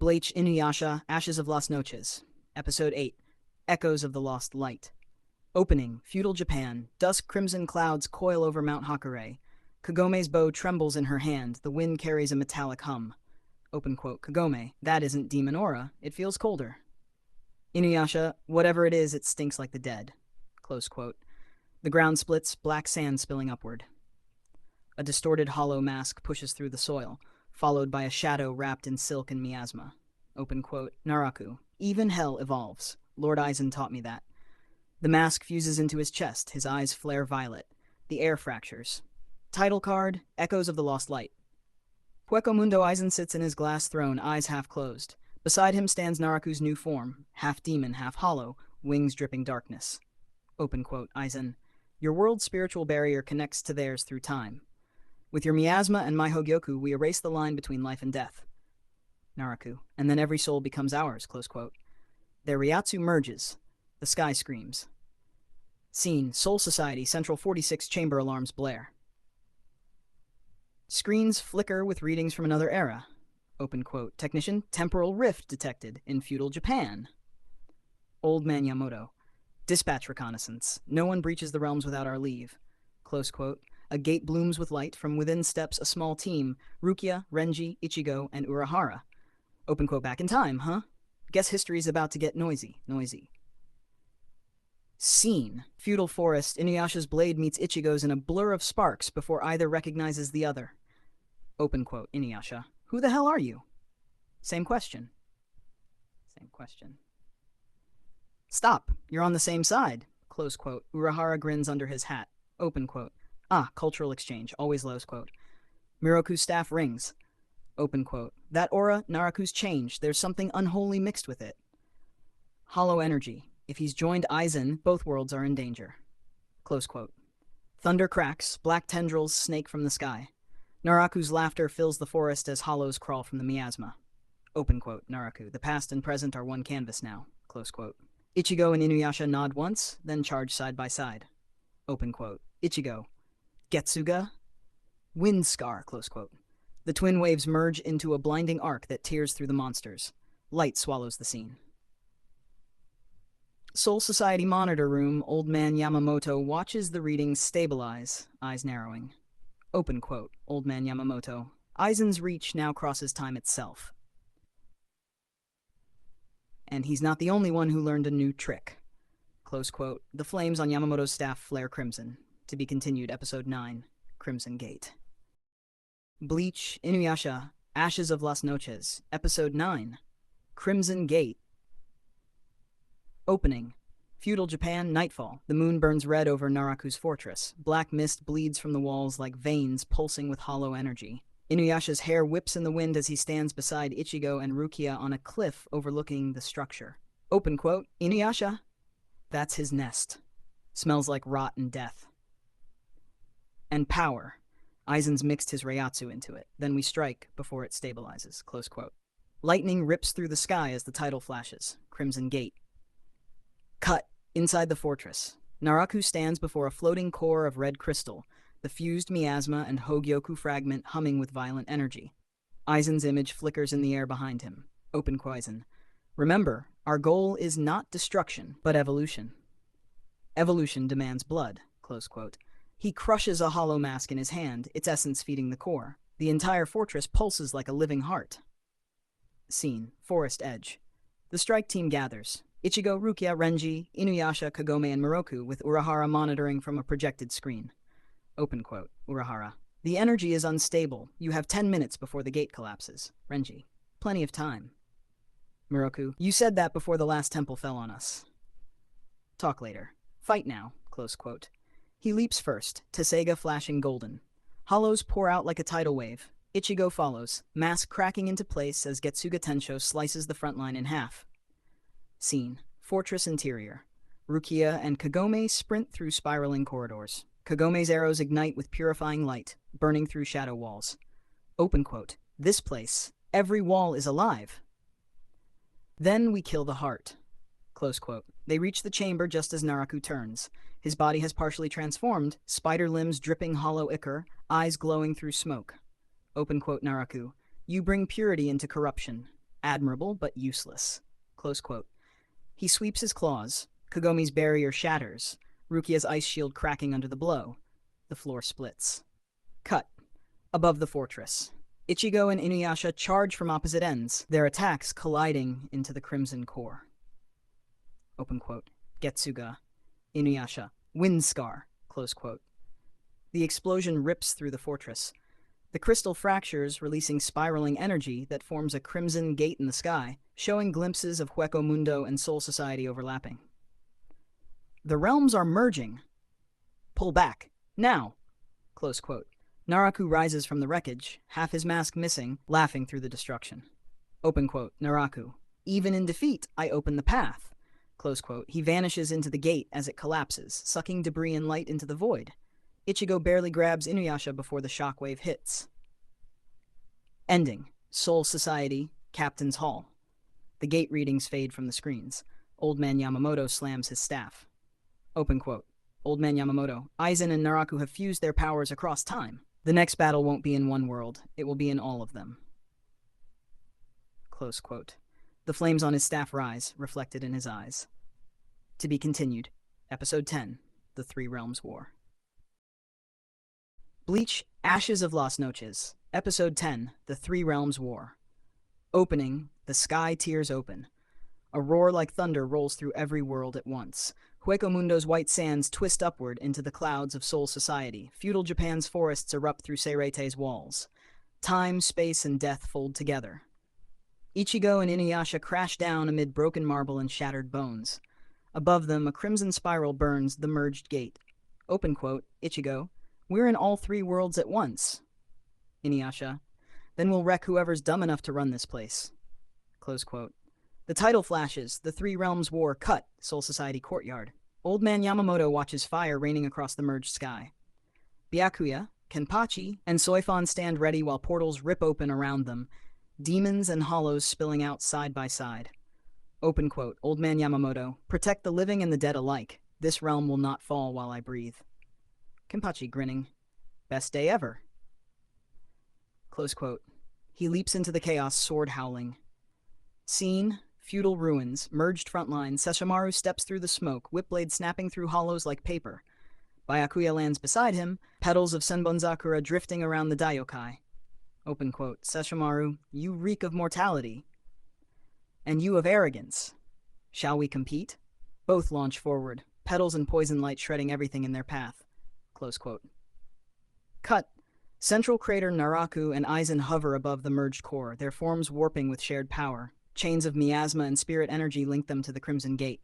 Bleach Inuyasha, Ashes of Las Noches. Episode 8, Echoes of the Lost Light. Opening, feudal Japan, dusk crimson clouds coil over Mount Hakare. Kagome's bow trembles in her hand, the wind carries a metallic hum. Open quote, Kagome, that isn't demon aura, it feels colder. Inuyasha, whatever it is, it stinks like the dead. Close quote. The ground splits, black sand spilling upward. A distorted hollow mask pushes through the soil, followed by a shadow wrapped in silk and miasma. Open quote, Naraku, even hell evolves. Lord Aizen taught me that. The mask fuses into his chest, his eyes flare violet. The air fractures. Title card, Echoes of the Lost Light. Pueko Mundo Aizen sits in his glass throne, eyes half closed. Beside him stands Naraku's new form, half demon, half hollow, wings dripping darkness. Open quote, Aizen, your world's spiritual barrier connects to theirs through time. With your miasma and my Hogyoku, we erase the line between life and death. Naraku, and then every soul becomes ours, close quote. Their Ryatsu merges. The sky screams. Scene, Soul Society, Central 46 chamber alarms blare. Screens flicker with readings from another era. Open quote, Technician, temporal rift detected in feudal Japan. Old Man Yamamoto, dispatch reconnaissance. No one breaches the realms without our leave. Close quote. A gate blooms with light. From within steps a small team. Rukia, Renji, Ichigo, and Urahara. Open quote, back in time, huh? Guess history's about to get noisy. Scene, feudal forest. Inuyasha's blade meets Ichigo's in a blur of sparks before either recognizes the other. Open quote, Inuyasha, who the hell are you? Same question. Stop, you're on the same side. Close quote. Urahara grins under his hat. Open quote. Ah, cultural exchange, always close quote. Miroku's staff rings. Open quote. That aura, Naraku's changed. There's something unholy mixed with it. Hollow energy. If he's joined Aizen, both worlds are in danger. Close quote. Thunder cracks, black tendrils snake from the sky. Naraku's laughter fills the forest as hollows crawl from the miasma. Open quote, Naraku, the past and present are one canvas now. Close quote. Ichigo and Inuyasha nod once, then charge side by side. Open quote. Ichigo. Getsuga? Wind scar, close quote. The twin waves merge into a blinding arc that tears through the monsters. Light swallows the scene. Soul Society monitor room, Old Man Yamamoto watches the readings stabilize, eyes narrowing. Open quote, Old Man Yamamoto. Aizen's reach now crosses time itself. And he's not the only one who learned a new trick. Close quote. The flames on Yamamoto's staff flare crimson. To be continued, Episode 9, Crimson Gate. Bleach, Inuyasha, Ashes of Las Noches, Episode 9, Crimson Gate. Opening. Feudal Japan, nightfall. The moon burns red over Naraku's fortress. Black mist bleeds from the walls like veins pulsing with hollow energy. Inuyasha's hair whips in the wind as he stands beside Ichigo and Rukia on a cliff overlooking the structure. Open quote, Inuyasha. That's his nest. Smells like rot and death. And power. Aizen's mixed his Ryatsu into it. Then we strike before it stabilizes. Close quote. Lightning rips through the sky as the title flashes. Crimson Gate. Cut. Inside the fortress. Naraku stands before a floating core of red crystal, the fused miasma and Hogyoku fragment humming with violent energy. Aizen's image flickers in the air behind him. Open Aizen. Remember, our goal is not destruction, but evolution. Evolution demands blood. Close quote. He crushes a hollow mask in his hand, its essence feeding the core. The entire fortress pulses like a living heart. Scene, forest edge. The strike team gathers. Ichigo, Rukia, Renji, Inuyasha, Kagome, and Miroku, with Urahara monitoring from a projected screen. Open quote, Urahara. The energy is unstable. You have 10 minutes before the gate collapses. Renji. Plenty of time. Miroku. You said that before the last temple fell on us. Talk later. Fight now. Close quote. He leaps first, Tesega flashing golden. Hollows pour out like a tidal wave. Ichigo follows, mask cracking into place as Getsuga Tensho slices the front line in half. Scene, fortress interior. Rukia and Kagome sprint through spiraling corridors. Kagome's arrows ignite with purifying light, burning through shadow walls. Open quote, this place, every wall is alive. Then we kill the heart. Close quote. They reach the chamber just as Naraku turns. His body has partially transformed, spider limbs dripping hollow ichor, eyes glowing through smoke. Open quote, Naraku. You bring purity into corruption. admirable but useless. Close quote. He sweeps his claws. Kagome's barrier shatters, Rukia's ice shield cracking under the blow. The floor splits. Cut. Above the fortress. Ichigo and Inuyasha charge from opposite ends, their attacks colliding into the crimson core. Open quote. Getsuga. Inuyasha. Wind scar. Close quote. The explosion rips through the fortress. The crystal fractures, releasing spiraling energy that forms a crimson gate in the sky, showing glimpses of Hueco Mundo and Soul Society overlapping. The realms are merging. Pull back. Now. Close quote. Naraku rises from the wreckage, half his mask missing, laughing through the destruction. Open quote. Naraku. Even in defeat, I open the path. Close quote. He vanishes into the gate as it collapses, sucking debris and light into the void. Ichigo barely grabs Inuyasha before the shockwave hits. Ending. Soul Society, Captain's Hall. The gate readings fade from the screens. Old Man Yamamoto slams his staff. Open quote. Old Man Yamamoto. Aizen and Naraku have fused their powers across time. The next battle won't be in one world. It will be in all of them. Close quote. The flames on his staff rise, reflected in his eyes. To be continued. Episode 10. The Three Realms War. Bleach, Ashes of Las Noches. Episode 10, The Three Realms War. Opening, the sky tears open. A roar like thunder rolls through every world at once. Hueco Mundo's white sands twist upward into the clouds of Soul Society. Feudal Japan's forests erupt through Seireite's walls. Time, space, and death fold together. Ichigo and Inuyasha crash down amid broken marble and shattered bones. Above them, a crimson spiral burns the merged gate. Open quote, Ichigo. We're in all three worlds at once. Inuyasha. Then we'll wreck whoever's dumb enough to run this place. Close quote. The title flashes, The Three Realms War cut, Soul Society courtyard. Old Man Yamamoto watches fire raining across the merged sky. Byakuya, Kenpachi, and Soifon stand ready while portals rip open around them, demons and hollows spilling out side by side. Open quote, Old Man Yamamoto. Protect the living and the dead alike. This realm will not fall while I breathe. Kenpachi grinning. Best day ever. Close quote. He leaps into the chaos, sword howling. Scene, feudal ruins, merged front lines. Sesshomaru steps through the smoke, whipblade snapping through hollows like paper. Byakuya lands beside him, petals of Senbonzakura drifting around the Daiokai. Open quote. Sesshomaru, you reek of mortality. And you of arrogance. Shall we compete? Both launch forward, petals and poison light shredding everything in their path. Close quote. Cut. Central crater Naraku and Aizen hover above the merged core, their forms warping with shared power. Chains of miasma and spirit energy link them to the Crimson Gate.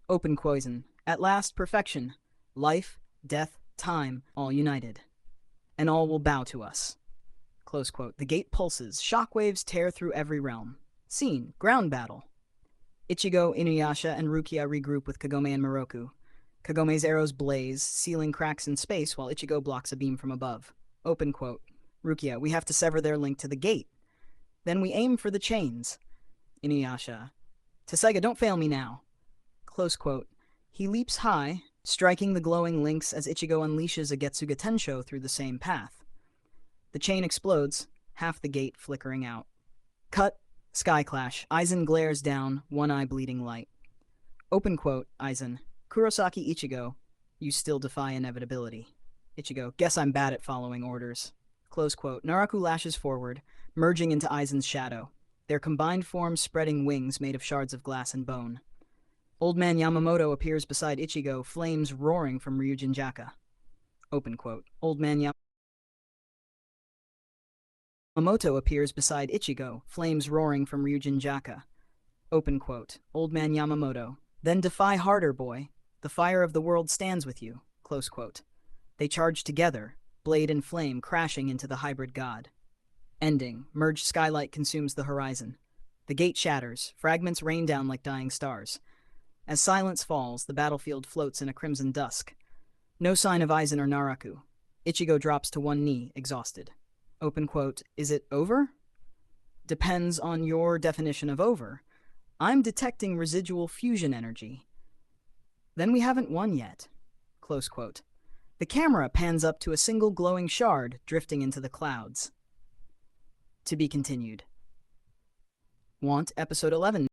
Open Poison. At last, perfection. Life, death, time, all united. And all will bow to us. Close quote. The gate pulses. Shockwaves tear through every realm. Scene. Ground battle. Ichigo, Inuyasha, and Rukia regroup with Kagome and Moroku. Kagome's arrows blaze, sealing cracks in space while Ichigo blocks a beam from above. Open quote. Rukia, we have to sever their link to the gate. Then we aim for the chains. Inuyasha. Tesega, don't fail me now. Close quote. He leaps high, striking the glowing links as Ichigo unleashes a Getsuga Tensho through the same path. The chain explodes, half the gate flickering out. Cut. Sky clash. Aizen glares down, one eye bleeding light. Open quote. Aizen. Kurosaki Ichigo. You still defy inevitability. Ichigo. Guess I'm bad at following orders. Close quote. Naraku lashes forward, merging into Aizen's shadow, their combined forms spreading wings made of shards of glass and bone. Old Man Yamamoto appears beside Ichigo, flames roaring from Ryujinjaka. Open quote. Old Man Yamamoto appears beside Ichigo, flames roaring from Ryujinjaka. Open quote. Old Man Yamamoto. Then defy harder, boy. The fire of the world stands with you. Close quote. They charge together, blade and flame crashing into the hybrid god. Ending. Merged skylight consumes the horizon. The gate shatters, fragments rain down like dying stars. As silence falls, the battlefield floats in a crimson dusk. No sign of Aizen or Naraku. Ichigo drops to one knee, exhausted. Open quote. Is it over? Depends on your definition of over. I'm detecting residual fusion energy. Then we haven't won yet. Close quote. The camera pans up to a single glowing shard drifting into the clouds. To be continued. Want Episode 11.